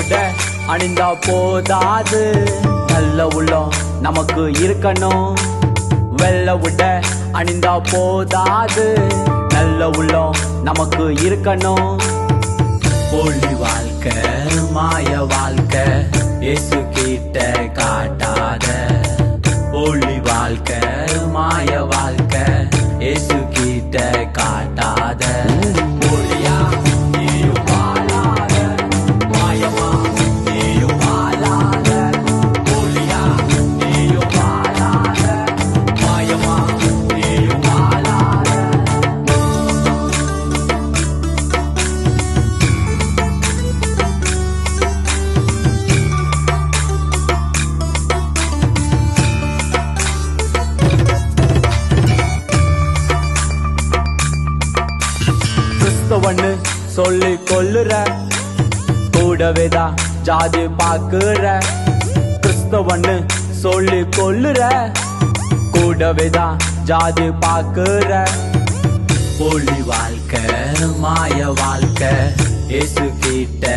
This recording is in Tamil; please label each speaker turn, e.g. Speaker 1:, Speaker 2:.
Speaker 1: உடை அணிந்தா போதாது, நல்ல உள்ளம் நமக்கு இருக்கணும். வெள்ளை உடை அணிந்தா போதாது, நல்ல உள்ளம் நமக்கு இருக்கணும். போலி வாழ்க்கை மாய வாழ்க்கை இயேசு கிட்ட காட்டாத. போலி வாழ்க்கை மாய வாழ்க்கை இயேசு கிட்ட காட்டாத. போலியா நீயும் வாழாத, மாயமா நீயும் வாழாத. போலியா நீயும் வாழாத, மாயமா நீயும் வாழாத. கிறிஸ்தவன்னு சொல்லி கொள்ளுற, கூடவேதான் ஜாதி பாக்குற. கிறிஸ்தவன்னு சொல்லி கொள்ளுற, கூடவேதான் ஜாதி பாக்குற. போலி வாழ்க்கை மாய வாழ்க்கை இயேசு கிட்ட